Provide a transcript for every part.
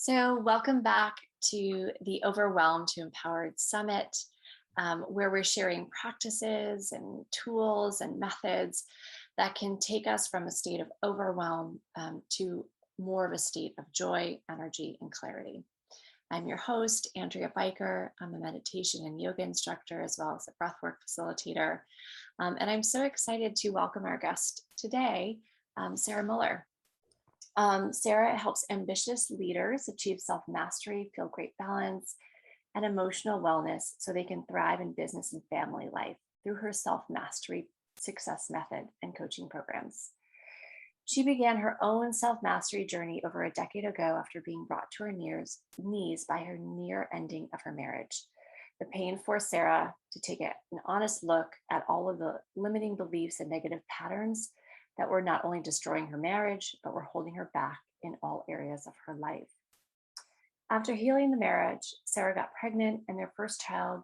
So, welcome back to the Overwhelmed to Empowered Summit, where we're sharing practices and tools and methods that can take us from a state of overwhelm to more of a state of joy, energy, and clarity. I'm your host, Andrea Baykir. I'm a meditation and yoga instructor, as well as a breathwork facilitator. And I'm so excited to welcome our guest today, Sarah Muller. Sarah helps ambitious leaders achieve self-mastery, feel great balance, and emotional wellness so they can thrive in business and family life through her self-mastery success method and coaching programs. She began her own self-mastery journey over a decade ago after being brought to her knees by her near ending of her marriage. The pain forced Sarah to take an honest look at all of the limiting beliefs and negative patterns that were not only destroying her marriage, but were holding her back in all areas of her life. After healing the marriage, Sarah got pregnant and their first child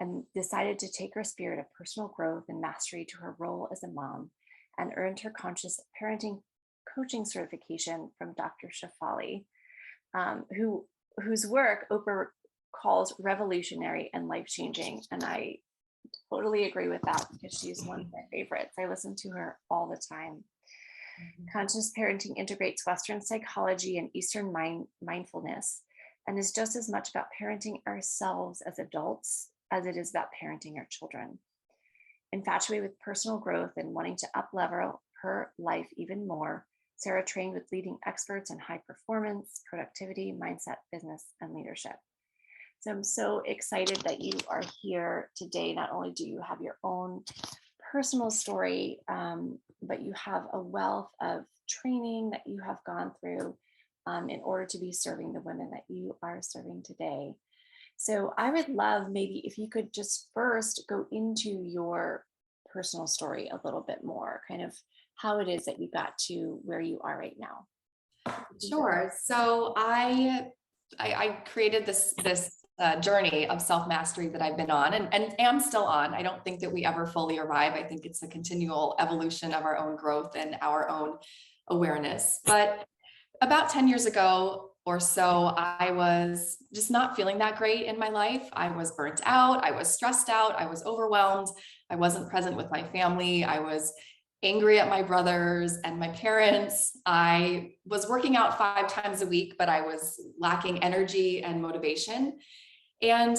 and decided to take her spirit of personal growth and mastery to her role as a mom and earned her conscious parenting coaching certification from Dr. Shafali, whose work Oprah calls revolutionary and life-changing. And I totally agree with that because she's one of my favorites. I listen to her all the time. Conscious parenting integrates Western psychology and Eastern mindfulness and is just as much about parenting ourselves as adults as it is about parenting our children. Infatuated with personal growth and wanting to up-level her life even more, Sarah trained with leading experts in high performance, productivity, mindset, business, and leadership. So I'm so excited that you are here today. Not only do you have your own personal story, but you have a wealth of training that you have gone through in order to be serving the women that you are serving today. So I would love maybe if you could just first go into your personal story a little bit more, kind of how it is that you got to where you are right now. Sure. So I created this journey of self-mastery that I've been on and am still on. I don't think that we ever fully arrive. I think it's a continual evolution of our own growth and our own awareness. But about 10 years ago or so, I was just not feeling that great in my life. I was burnt out. I was stressed out. I was overwhelmed. I wasn't present with my family. I was angry at my brothers and my parents. I was working out 5 times a week, but I was lacking energy and motivation. And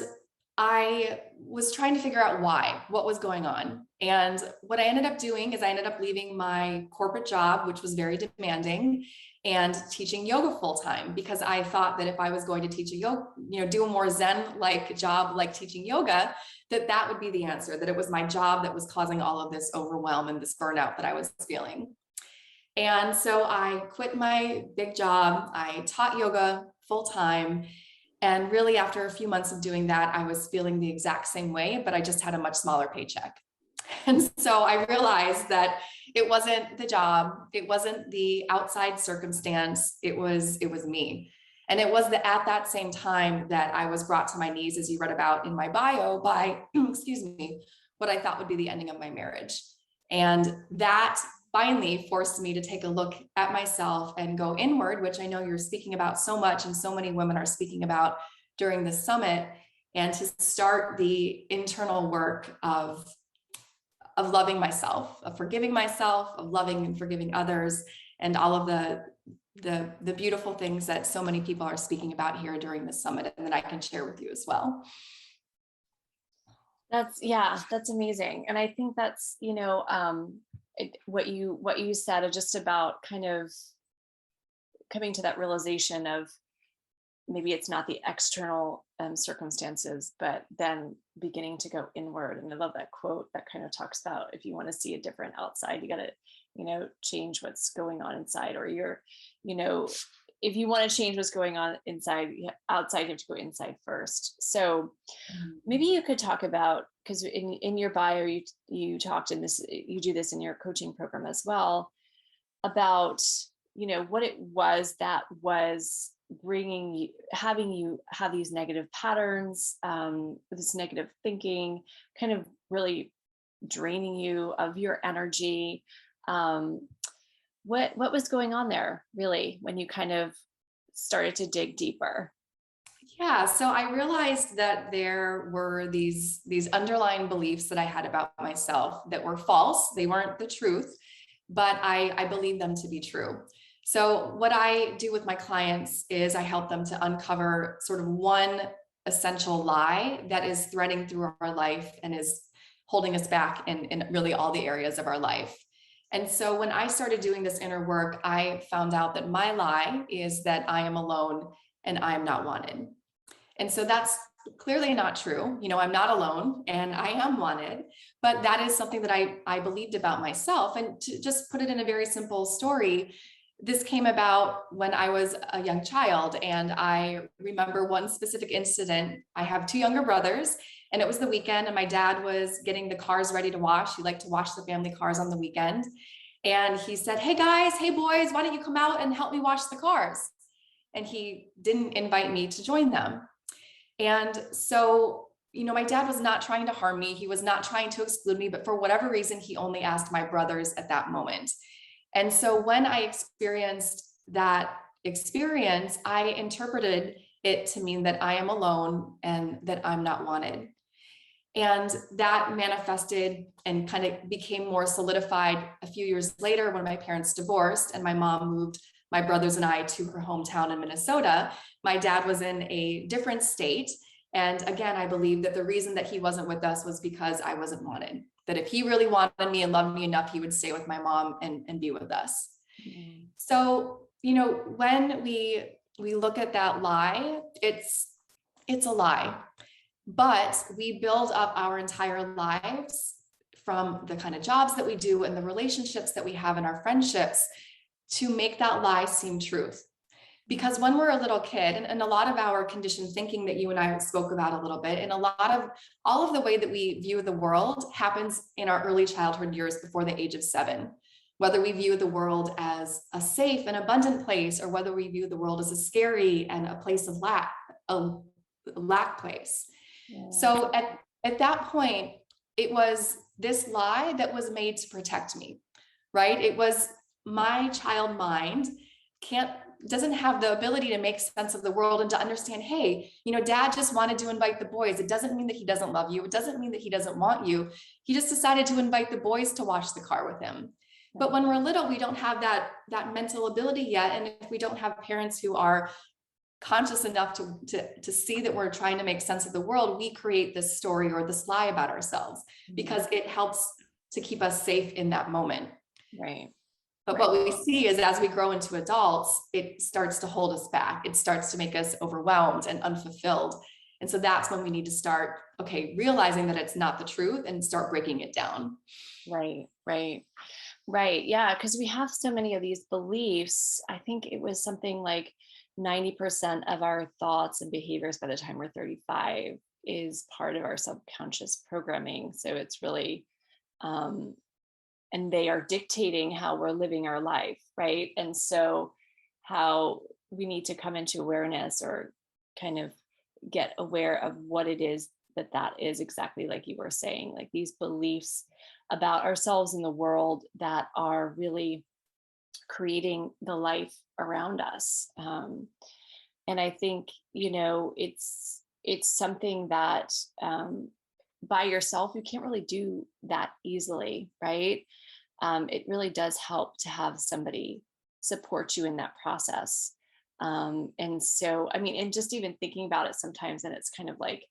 I was trying to figure out what was going on. And what I ended up doing is I ended up leaving my corporate job, which was very demanding, and teaching yoga full time, because I thought that if I was going to teach a yoga, do a more Zen-like job, like teaching yoga, that would be the answer, that it was my job that was causing all of this overwhelm and this burnout that I was feeling. And so I quit my big job. I taught yoga full time. And really, after a few months of doing that, I was feeling the exact same way, but I just had a much smaller paycheck. And so I realized that it wasn't the job, it wasn't the outside circumstance, it was me. And it was at that same time that I was brought to my knees, as you read about in my bio, by, excuse me, what I thought would be the ending of my marriage. And that finally forced me to take a look at myself and go inward, which I know you're speaking about so much and so many women are speaking about during the summit, and to start the internal work of loving myself, of forgiving myself, of loving and forgiving others, and all of the beautiful things that so many people are speaking about here during the summit, and that I can share with you as well. That's amazing. And I think that's, what you said just about kind of coming to that realization of maybe it's not the external circumstances, but then beginning to go inward. And I love that quote that kind of talks about, if you want to see a different outside, you got to, change what's going on inside, or if you want to change what's going on outside, you have to go inside first. So maybe you could talk about, because in your bio, you talked in this, you do this in your coaching program as well, about, what it was that was having you have these negative patterns, this negative thinking, kind of really draining you of your energy. What was going on there really when you kind of started to dig deeper? Yeah, so I realized that there were these underlying beliefs that I had about myself that were false. They weren't the truth, but I believe them to be true. So what I do with my clients is I help them to uncover sort of one essential lie that is threading through our life and is holding us back in really all the areas of our life. And so when I started doing this inner work, I found out that my lie is that I am alone and I am not wanted. And so that's clearly not true. You know, I'm not alone and I am wanted, but that is something that I believed about myself. And to just put it in a very simple story, this came about when I was a young child. And I remember one specific incident. I have two younger brothers, and it was the weekend, and my dad was getting the cars ready to wash. He liked to wash the family cars on the weekend. And he said, "Hey guys, hey boys, why don't you come out and help me wash the cars?" And he didn't invite me to join them. And so, you know, my dad was not trying to harm me. He was not trying to exclude me, but for whatever reason, he only asked my brothers at that moment. And so when I experienced that experience, I interpreted it to mean that I am alone and that I'm not wanted. And that manifested and kind of became more solidified a few years later when my parents divorced and my mom moved my brothers and I to her hometown in Minnesota. My dad was in a different state. And again, I believe that the reason that he wasn't with us was because I wasn't wanted. That if he really wanted me and loved me enough, he would stay with my mom and be with us. Mm. So, you know, when we look at that lie, it's a lie. But we build up our entire lives from the kind of jobs that we do and the relationships that we have in our friendships to make that lie seem truth. Because when we're a little kid, and a lot of our conditioned thinking that you and I spoke about a little bit, and a lot of all of the way that we view the world happens in our early childhood years before the age of 7. Whether we view the world as a safe and abundant place, or whether we view the world as a scary and a place of lack, a lack place. Yeah. So at that point, it was this lie that was made to protect me, right? It was my child mind doesn't have the ability to make sense of the world and to understand, hey, you know, dad just wanted to invite the boys. It doesn't mean that he doesn't love you. It doesn't mean that he doesn't want you. He just decided to invite the boys to wash the car with him. But when we're little, we don't have that mental ability yet. And if we don't have parents who are conscious enough to see that we're trying to make sense of the world, we create this story or this lie about ourselves because it helps to keep us safe in that moment. Right. But what we see is as we grow into adults, it starts to hold us back. It starts to make us overwhelmed and unfulfilled. And so that's when we need to start, okay, realizing that it's not the truth and start breaking it down. Right. Right. Yeah. Because we have so many of these beliefs. I think it was something like 90% of our thoughts and behaviors by the time we're 35 is part of our subconscious programming. So it's really, um, and they are dictating how we're living our life. Right. And so, how we need to come into awareness or kind of get aware of what it is that is exactly like you were saying, like these beliefs about ourselves and the world that are really creating the life around us. And I think, you know, it's something that by yourself you can't really do that easily, right? It really does help to have somebody support you in that process. And so, I mean, and just even thinking about it sometimes, and it's kind of like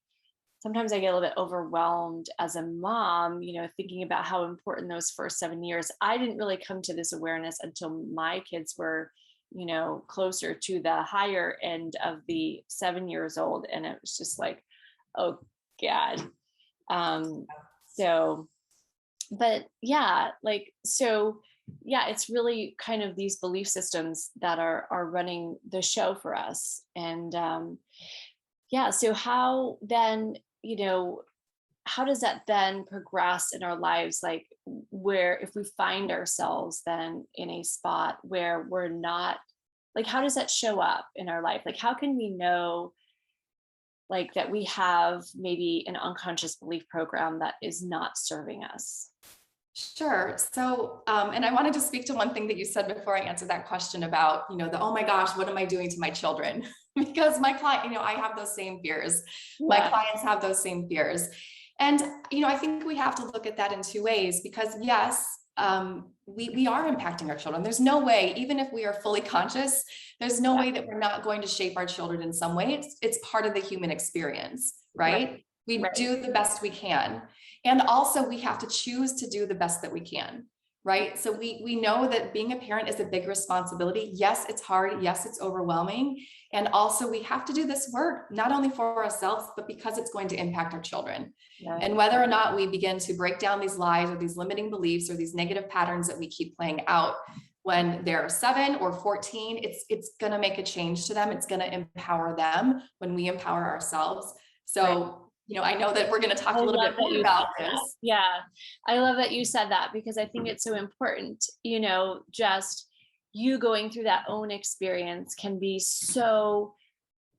sometimes I get a little bit overwhelmed as a mom, you know, thinking about how important those first 7 years. I didn't really come to this awareness until my kids were, you know, closer to the higher end of the 7 years old. And it was just like, oh God. So, but yeah, like, so yeah, it's really kind of these belief systems that are running the show for us. And yeah, so how then, you know, how does that then progress in our lives? Like, where if we find ourselves then in a spot where we're not, like, how does that show up in our life? Like, how can we know like that we have maybe an unconscious belief program that is not serving us? Sure. So, and I wanted to speak to one thing that you said before I answered that question about, the, oh my gosh, what am I doing to my children? Because my client, I have those same fears. My Yeah, clients have those same fears. And, I think we have to look at that in two ways because yes, we are impacting our children. There's no way, even if we are fully conscious, there's no yeah, way that we're not going to shape our children in some way. It's part of the human experience, right, right? We right. do the best we can. And also we have to choose to do the best that we can, right? So we know that being a parent is a big responsibility. Yes, it's hard. Yes, it's overwhelming. And also we have to do this work, not only for ourselves, but because it's going to impact our children. Right. And whether or not we begin to break down these lies or these limiting beliefs or these negative patterns that we keep playing out when they're 7 or 14, it's going to make a change to them. It's going to empower them when we empower ourselves. Right. So, I know that we're going to talk I a little love bit that more you said about that. this. Yeah. I love that you said that because I think it's so important, just you going through that own experience can be so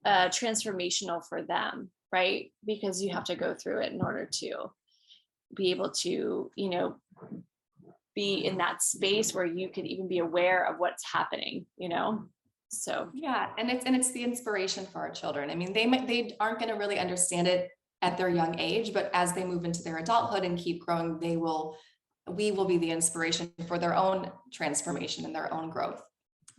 transformational for them, right? Because you have to go through it in order to be able to, be in that space where you can even be aware of what's happening. So, Yeah, and it's the inspiration for our children. I mean, they aren't going to really understand it at their young age, but as they move into their adulthood and keep growing, we will be the inspiration for their own transformation and their own growth.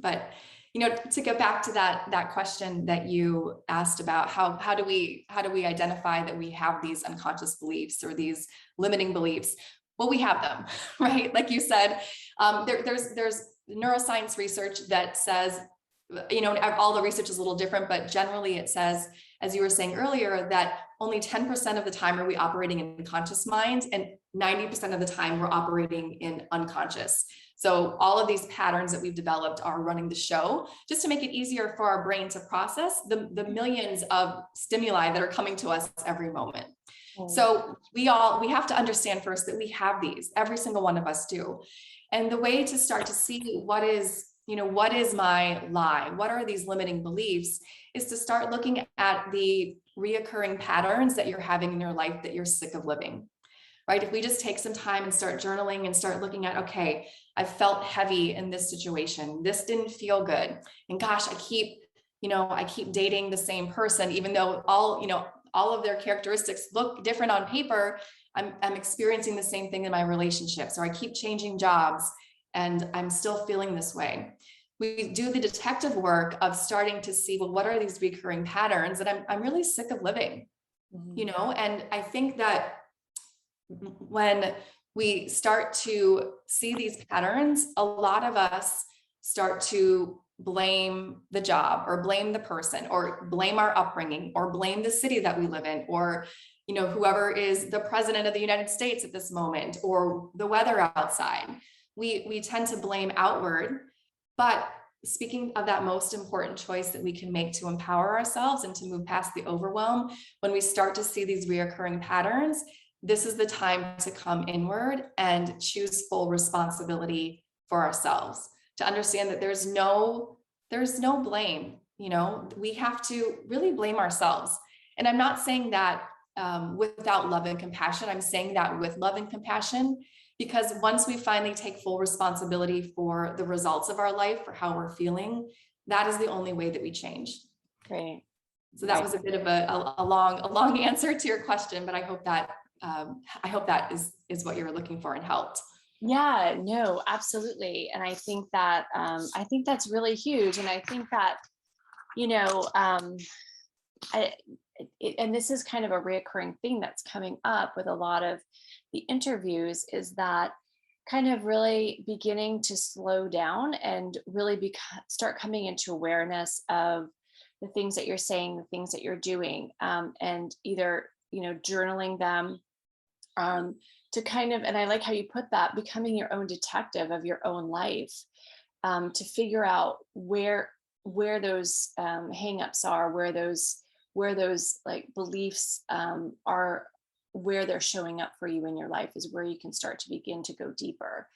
But to get back to that question that you asked about how do we identify that we have these unconscious beliefs or these limiting beliefs? Well, we have them, right? Like you said, there's neuroscience research that says, all the research is a little different, but generally it says, as you were saying earlier, that only 10% of the time are we operating in conscious mind and 90% of the time we're operating in unconscious. So all of these patterns that we've developed are running the show just to make it easier for our brain to process the millions of stimuli that are coming to us every moment. So we have to understand first that we have these, every single one of us do. And the way to start to see what is my lie? What are these limiting beliefs? Is to start looking at the reoccurring patterns that you're having in your life that you're sick of living, right? If we just take some time and start journaling and start looking at, okay, I felt heavy in this situation. This didn't feel good. And gosh, I keep dating the same person, even though all of their characteristics look different on paper. I'm experiencing the same thing in my relationships, or I keep changing jobs and I'm still feeling this way. We do the detective work of starting to see, well, what are these recurring patterns that I'm really sick of living, and I think that when we start to see these patterns, a lot of us start to blame the job or blame the person or blame our upbringing or blame the city that we live in or whoever is the president of the United States at this moment or the weather outside. We tend to blame outward, but speaking of that most important choice that we can make to empower ourselves and to move past the overwhelm, when we start to see these reoccurring patterns, this is the time to come inward and choose full responsibility for ourselves, to understand that there's no blame. We have to really blame ourselves. And I'm not saying that without love and compassion. I'm saying that with love and compassion, because once we finally take full responsibility for the results of our life, for how we're feeling, that is the only way that we change. right. So that Right. was a bit of a long answer to your question, but I hope that is what you were looking for and helped. Yeah, no, absolutely. And I think that's really huge. And I think that, you know, I, and this is kind of a reoccurring thing that's coming up with a lot of the interviews is that kind of really beginning to slow down and really start coming into awareness of the things that you're saying, the things that you're doing, and either, journaling them, to kind of, and I like how you put that, becoming your own detective of your own life, to figure out where those hangups are, where those like beliefs are, where they're showing up for you in your life is where you can start to begin to go deeper.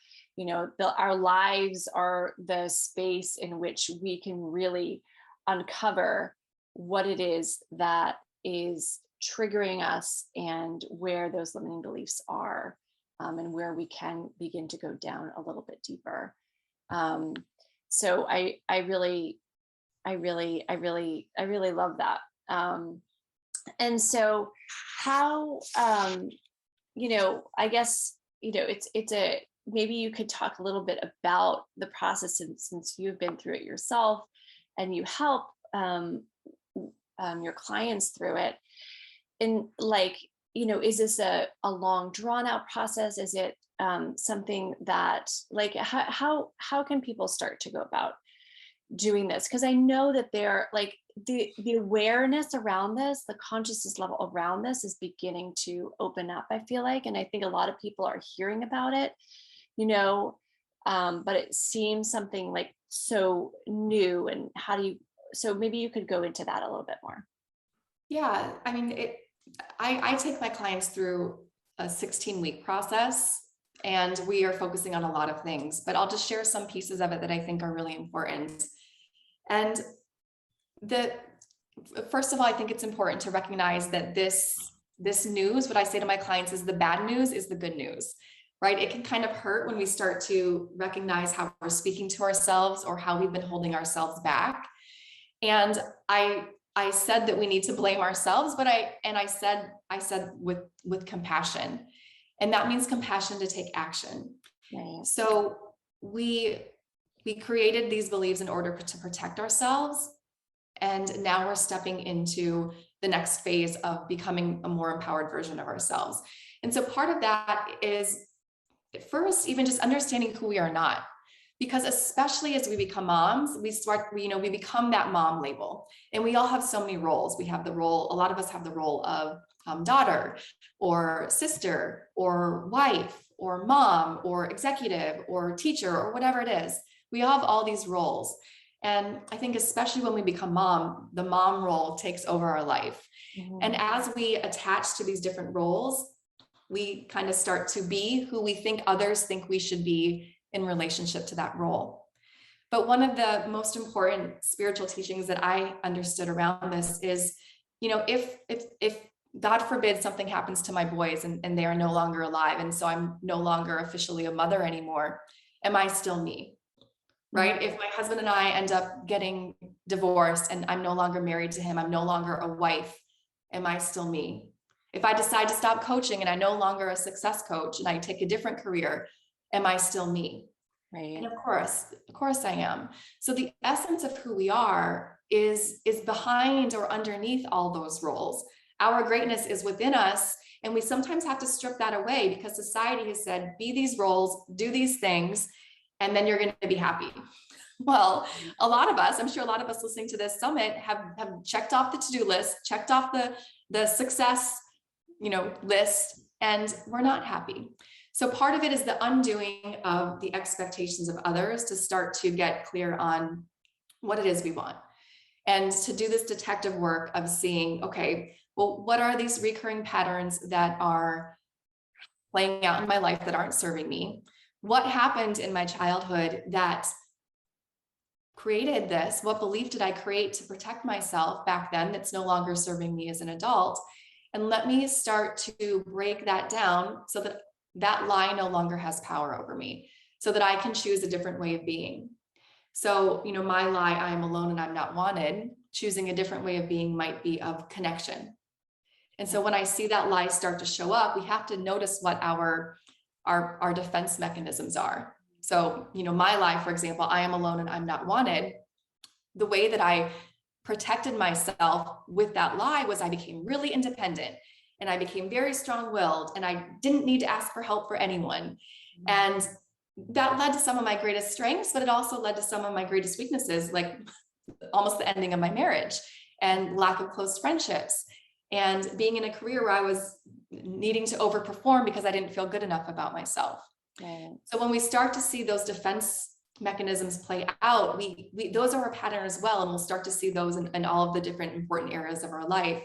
Our lives are the space in which we can really uncover what it is that is triggering us and where those limiting beliefs are. and where we can begin to go down a little bit deeper. Um, so I really love that. And so how, I guess, it's a, maybe you could talk a little bit about the process, since you've been through it yourself and you help your clients through it. And like, is this a long drawn out process? Is it something that, like, how can people start to go about doing this? Because I know that they're like, the awareness around this, the consciousness level around this is beginning to open up, I feel like. And I think a lot of people are hearing about it, but it seems something like so new. And how do you, so maybe you could go into that a little bit more. Yeah, I mean, I take my clients through a 16-week process, and we are focusing on a lot of things, but I'll just share some pieces of it that I think are really important. And first of all, I think it's important to recognize that this news, what I say to my clients is the bad news is the good news, right? It can kind of hurt when we start to recognize how we're speaking to ourselves or how we've been holding ourselves back. And I said that we need to blame ourselves, but I said with compassion, and that means compassion to take action. Right. So we created these beliefs in order to protect ourselves. And now we're stepping into the next phase of becoming a more empowered version of ourselves. And so part of that is first, even just understanding who we are not. Because especially as we become moms, we become that mom label, and we all have so many roles. We have the role, a lot of us have the role of daughter or sister or wife or mom or executive or teacher or whatever it is. We all have all these roles. And I think especially when we become mom, the mom role takes over our life. Mm-hmm. And as we attach to these different roles, we kind of start to be who we think others think we should be in relationship to that role. But one of the most important spiritual teachings that I understood around this is, if God forbid something happens to my boys and they are no longer alive, and so I'm no longer officially a mother anymore, am I still me? Right? Mm-hmm. If my husband and I end up getting divorced and I'm no longer married to him, I'm no longer a wife, am I still me? If I decide to stop coaching and I'm no longer a success coach and I take a different career, am I still me? Right. And of course I am. So the essence of who we are is behind or underneath all those roles. Our greatness is within us. And we sometimes have to strip that away because society has said, be these roles, do these things, and then you're going to be happy. Well, a lot of us, I'm sure a lot of us listening to this summit have checked off the to-do list, checked off the success, list, and we're not happy. So part of it is the undoing of the expectations of others to start to get clear on what it is we want. And to do this detective work of seeing, okay, well, what are these recurring patterns that are playing out in my life that aren't serving me? What happened in my childhood that created this? What belief did I create to protect myself back then that's no longer serving me as an adult? And let me start to break that down so that that lie no longer has power over me, so that I can choose a different way of being. So, my lie, I am alone and I'm not wanted, choosing a different way of being might be of connection. And so when I see that lie start to show up, we have to notice what our defense mechanisms are. So, my lie, for example, I am alone and I'm not wanted. The way that I protected myself with that lie was I became really independent and I became very strong-willed and I didn't need to ask for help for anyone. And that led to some of my greatest strengths, but it also led to some of my greatest weaknesses, like almost the ending of my marriage and lack of close friendships and being in a career where I was needing to overperform because I didn't feel good enough about myself. Right. So when we start to see those defense mechanisms play out, those are a pattern as well. And we'll start to see those in all of the different important areas of our life.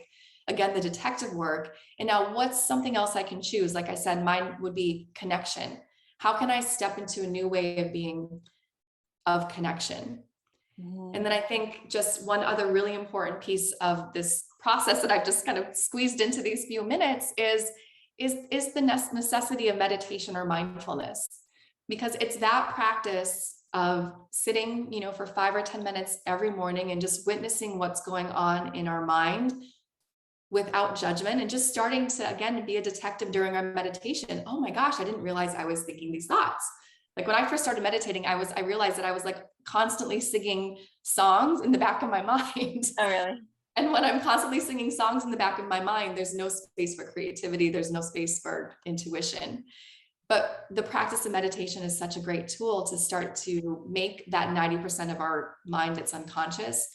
Again, the detective work. And now what's something else I can choose? Like I said, mine would be connection. How can I step into a new way of being of connection? Mm-hmm. And then I think just one other really important piece of this process that I've just kind of squeezed into these few minutes is is the necessity of meditation or mindfulness, because it's that practice of sitting, for 5 or 10 minutes every morning and just witnessing what's going on in our mind without judgment, and just starting to, again, be a detective during our meditation. Oh my gosh, I didn't realize I was thinking these thoughts. Like when I first started meditating, I realized that I was like constantly singing songs in the back of my mind. Oh, really? And when I'm constantly singing songs in the back of my mind, there's no space for creativity. There's no space for intuition. But the practice of meditation is such a great tool to start to make that 90% of our mind that's unconscious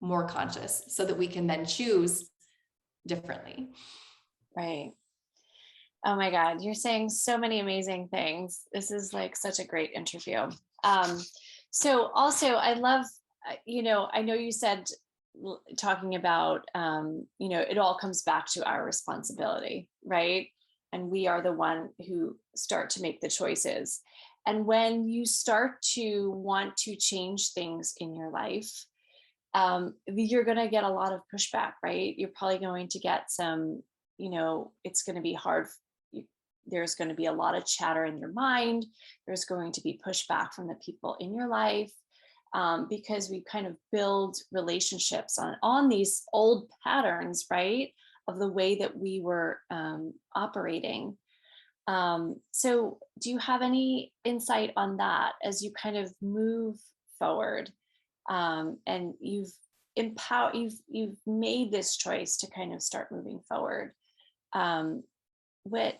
more conscious, so that we can then choose differently. Right. Oh my God, you're saying so many amazing things. This is like such a great interview. Um, so also I love, I know you said talking about, it all comes back to our responsibility, right? And we are the one who start to make the choices. And when you start to want to change things in your life, you're going to get a lot of pushback, right? You're probably going to get some, it's going to be hard. There's going to be a lot of chatter in your mind. There's going to be pushback from the people in your life, because we kind of build relationships on these old patterns, right? Of the way that we were operating. So do you have any insight on that as you kind of move forward? And you've made this choice to kind of start moving forward. What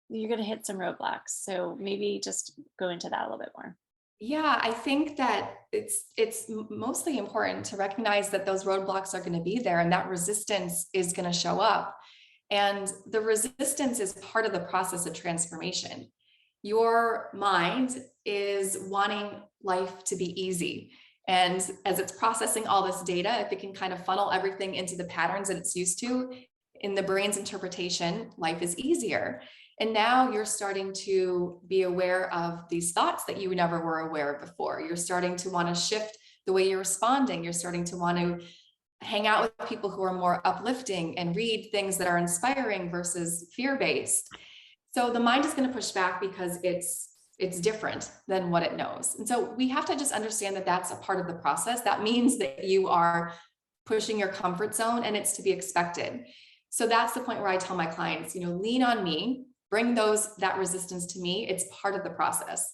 You're going to hit some roadblocks, so maybe just go into that a little bit more. Yeah, I think that it's mostly important to recognize that those roadblocks are going to be there, and that resistance is going to show up. And the resistance is part of the process of transformation. Your mind is wanting life to be easy. And as it's processing all this data, if it can kind of funnel everything into the patterns that it's used to, in the brain's interpretation, life is easier. And now you're starting to be aware of these thoughts that you never were aware of before. You're starting to want to shift the way you're responding. You're starting to want to hang out with people who are more uplifting and read things that are inspiring versus fear-based. So the mind is going to push back because it's different than what it knows. And so we have to just understand that that's a part of the process. That means that you are pushing your comfort zone, and it's to be expected. So that's the point where I tell my clients, lean on me, bring that resistance to me. It's part of the process.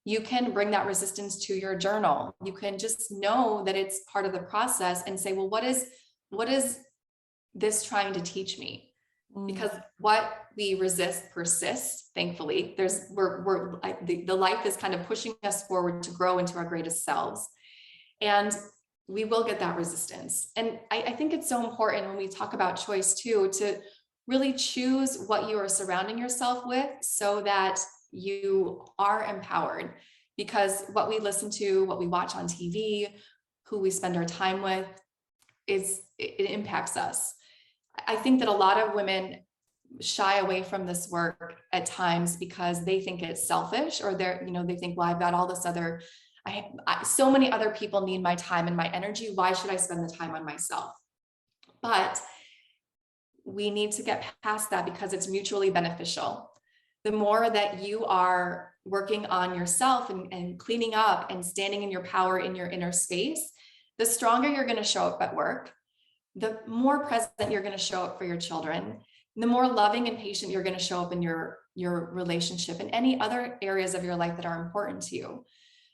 You can bring that resistance to your journal. You can just know that it's part of the process and say, well, what is this trying to teach me? Because what we resist persists. Thankfully, the life is kind of pushing us forward to grow into our greatest selves. And we will get that resistance. And I think it's so important when we talk about choice too, to really choose what you are surrounding yourself with so that you are empowered. Because what we listen to, what we watch on TV, who we spend our time with, it impacts us. I think that a lot of women shy away from this work at times because they think it's selfish, or they think, well, I've got all this other, so many other people need my time and my energy. Why should I spend the time on myself? But we need to get past that because it's mutually beneficial. The more that you are working on yourself and cleaning up and standing in your power in your inner space, the stronger you're going to show up at work, the more present you're going to show up for your children, the more loving and patient you're going to show up in your relationship and any other areas of your life that are important to you.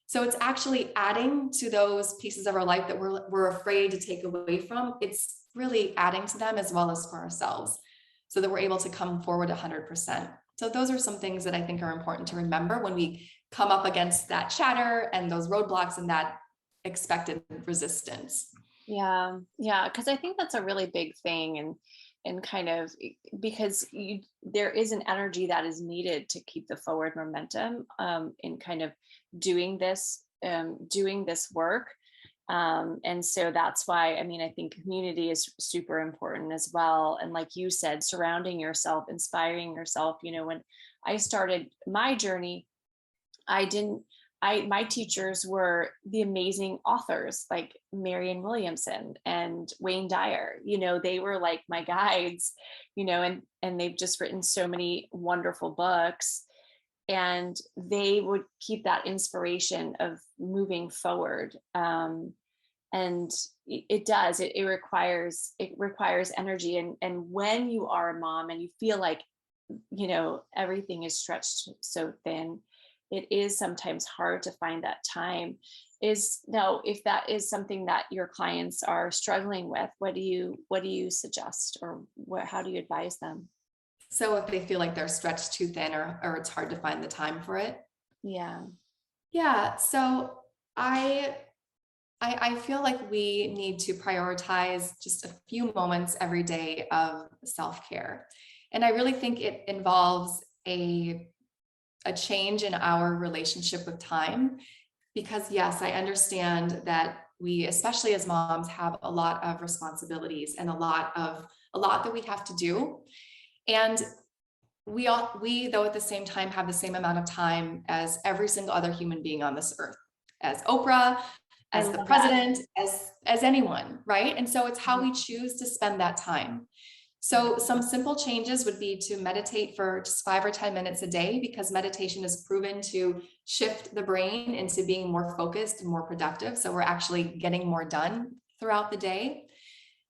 So it's actually adding to those pieces of our life that we're afraid to take away from. It's really adding to them as well as for ourselves, so that we're able to come forward 100%. So those are some things that I think are important to remember when we come up against that chatter and those roadblocks and that expected resistance. Yeah, yeah, because I think that's a really big thing, and kind of because there is an energy that is needed to keep the forward momentum, in kind of doing this work. And so that's why, I mean, I think community is super important as well. And like you said, surrounding yourself, inspiring yourself. When I started my journey, I my teachers were the amazing authors like Marianne Williamson and Wayne Dyer. They were like my guides, and they've just written so many wonderful books, and they would keep that inspiration of moving forward. And it does, it requires energy. And when you are a mom and you feel like, everything is stretched so thin, it is sometimes hard to find that time. If that is something that your clients are struggling with, what do you suggest, or how do you advise them? So if they feel like they're stretched too thin, or it's hard to find the time for it. Yeah. Yeah. So I I feel like we need to prioritize just a few moments every day of self-care. And I really think it involves a change in our relationship with time. Because yes, I understand that we, especially as moms, have a lot of responsibilities and a lot that we have to do. And we though at the same time have the same amount of time as every single other human being on this earth, as Oprah, I as the love that. president, as anyone, right? And so it's how Mhm. we choose to spend that time. So some simple changes would be to meditate for just 5 or 10 minutes a day, because meditation is proven to shift the brain into being more focused and more productive. So we're actually getting more done throughout the day.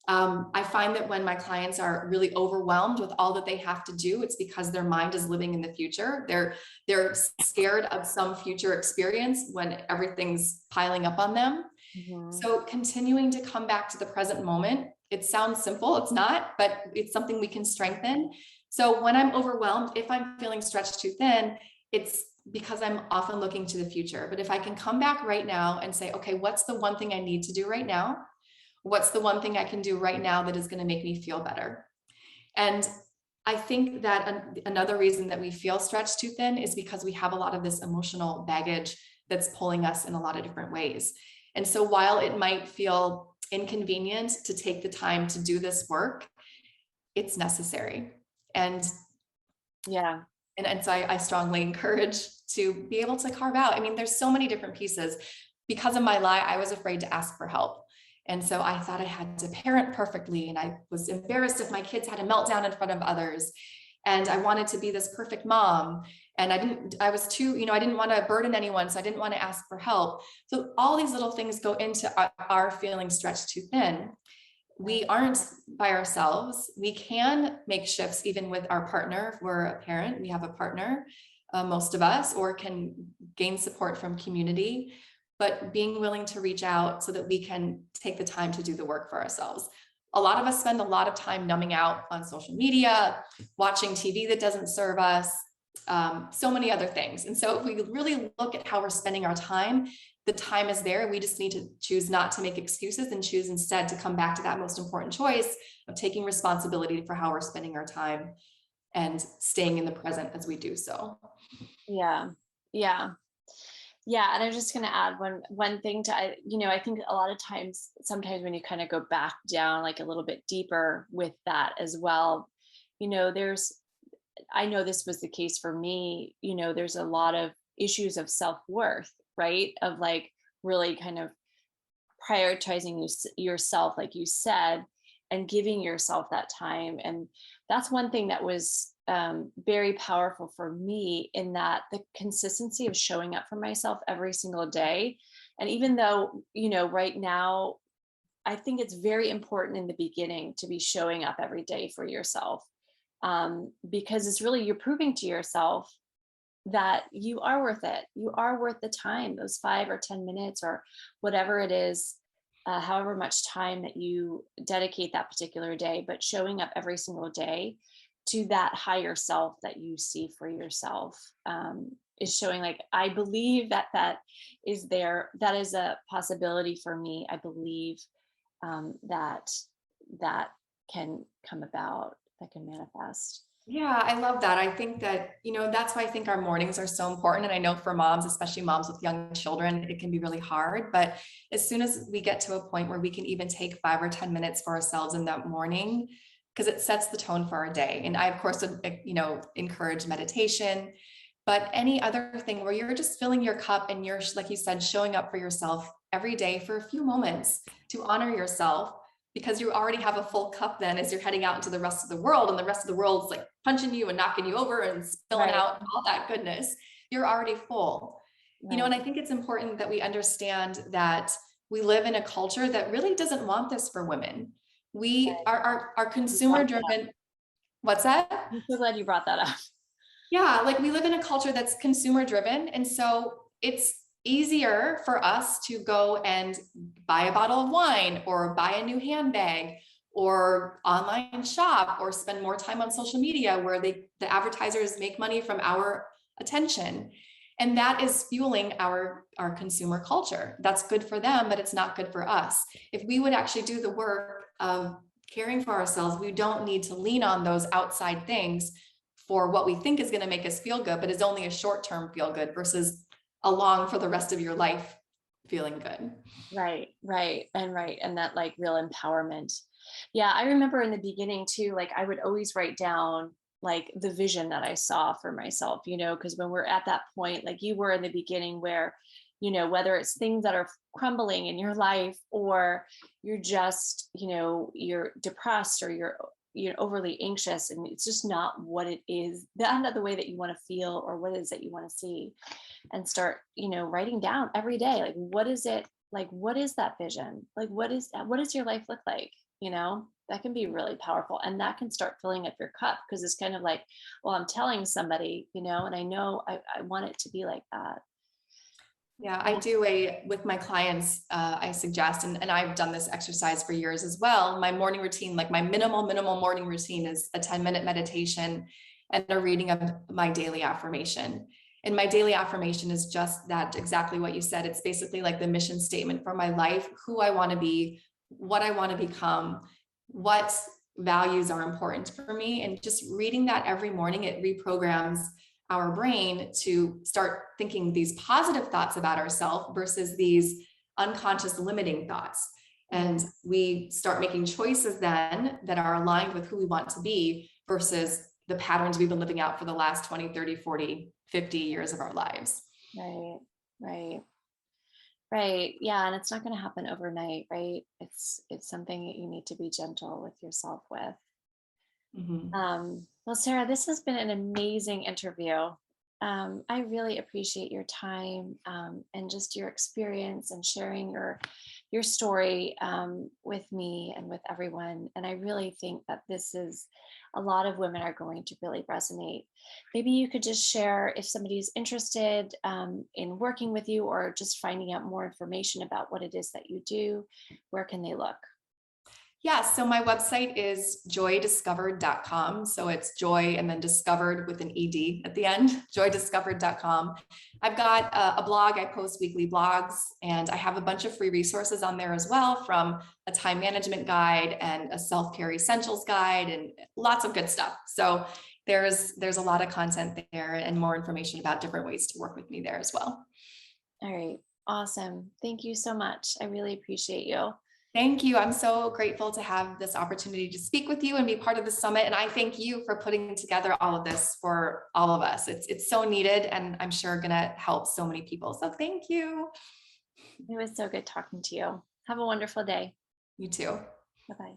I find that when my clients are really overwhelmed with all that they have to do, it's because their mind is living in the future. They're scared of some future experience when everything's piling up on them. Mhm. So continuing to come back to the present moment, it sounds simple, it's not, but it's something we can strengthen. So when I'm overwhelmed, if I'm feeling stretched too thin, it's because I'm often looking to the future. But if I can come back right now and say, okay, what's the one thing I need to do right now? What's the one thing I can do right now that is going to make me feel better? And I think that another reason that we feel stretched too thin is because we have a lot of this emotional baggage that's pulling us in a lot of different ways. And so while it might feel inconvenient to take the time to do this work, it's necessary. And Yeah. and so I strongly encourage to be able to carve out. I mean, there's so many different pieces. Because of my lie, I was afraid to ask for help. And so I thought I had to parent perfectly. And I was embarrassed if my kids had a meltdown in front of others. And I wanted to be this perfect mom. And I was too, I didn't want to burden anyone. So I didn't want to ask for help. So all these little things go into our feeling stretched too thin. We Right. aren't by ourselves. We can make shifts even with our partner. If we're a parent, we have a partner, most of us, or can gain support from community, but being willing to reach out so that we can take the time to do the work for ourselves. A lot of us spend a lot of time numbing out on social media, watching TV that doesn't serve us, so many other things. And so if we really look at how we're spending our time, the time is there. We just need to choose not to make excuses and choose instead to come back to that most important choice of taking responsibility for how we're spending our time and staying in the present as we do so. Yeah. Yeah. Yeah, and I'm just going to add one thing to I think a lot of times, sometimes when you kind of go back down like a little bit deeper with that as well, there's I know this was the case for me, there's a lot of issues of self-worth, right? Of like really kind of prioritizing yourself, like you said, and giving yourself that time. And that's one thing that was very powerful for me, in that the consistency of showing up for myself every single day. And even though, right now, I think it's very important in the beginning to be showing up every day for yourself, because it's really, you're proving to yourself that you are worth it. You are worth the time, those 5 or 10 minutes or whatever it is, however much time that you dedicate that particular day, but showing up every single day to that higher self that you see for yourself, is showing like, I believe that that is there. That is a possibility for me. I believe that that can come about, that can manifest. Yeah, I love that. I think that, that's why I think our mornings are so important. And I know for moms, especially moms with young children, it can be really hard. But as soon as we get to a point where we can even take 5 or 10 minutes for ourselves in that morning, because it sets the tone for our day. And I, of course, would, encourage meditation. But any other thing where you're just filling your cup and you're, like you said, showing up for yourself every day for a few moments to honor yourself, because you already have a full cup then as you're heading out into the rest of the world, and the rest of the world's like punching you and knocking you over and spilling Right. out all that goodness. You're already full. You know, Right. and I think it's important that we understand that we live in a culture that really doesn't want this for women. We Right. are consumer driven. What's that? I'm so glad you brought that up. Yeah, like we live in a culture that's consumer driven. And so it's easier for us to go and buy a bottle of wine or buy a new handbag or online shop or spend more time on social media where the advertisers make money from our attention. And that is fueling our consumer culture. That's good for them, but it's not good for us. If we would actually do the work of caring for ourselves, we don't need to lean on those outside things for what we think is going to make us feel good, but is only a short-term feel good versus a long for the rest of your life feeling good. Right, right, and right, and that like real empowerment. Yeah, I remember in the beginning too, like I would always write down like the vision that I saw for myself, because when we're at that point, like you were in the beginning where, whether it's things that are crumbling in your life or you're just, you're depressed or you're overly anxious and it's just not what it is, not the way that you want to feel or what it is that you want to see, and start, writing down every day, like, what is it? Like, what is that vision? Like, what does your life look like? That can be really powerful. And that can start filling up your cup because it's kind of like, well, I'm telling somebody, and I know I want it to be like that. Yeah, I do with my clients, I suggest, and I've done this exercise for years as well. My morning routine, like my minimal morning routine is a 10-minute meditation and a reading of my daily affirmation. And my daily affirmation is just that, exactly what you said. It's basically like the mission statement for my life, who I want to be, what I want to become, what values are important for me. And just reading that every morning, it reprograms our brain to start thinking these positive thoughts about ourselves versus these unconscious limiting thoughts. And we start making choices then that are aligned with who we want to be versus the patterns we've been living out for the last 20, 30, 40, 50 years of our lives. Right, right, right. Yeah, and it's not going to happen overnight, right? It's something that you need to be gentle with yourself with. Mm-hmm. Well, Sarah, this has been an amazing interview. I really appreciate your time, and just your experience and sharing your story, with me and with everyone. And I really think that this is a lot of women are going to really resonate. Maybe you could just share if somebody's interested, in working with you or just finding out more information about what it is that you do. Where can they look? Yeah, so my website is joydiscovered.com. So it's joy and then discovered with an ED at the end, joydiscovered.com. I've got a blog, I post weekly blogs, and I have a bunch of free resources on there as well, from a time management guide and a self-care essentials guide and lots of good stuff. So there's a lot of content there and more information about different ways to work with me there as well. All right. Awesome. Thank you so much. I really appreciate you. Thank you. I'm so grateful to have this opportunity to speak with you and be part of the summit. And I thank you for putting together all of this for all of us. It's so needed, and I'm sure going to help so many people. So thank you. It was so good talking to you. Have a wonderful day. You too. Bye bye.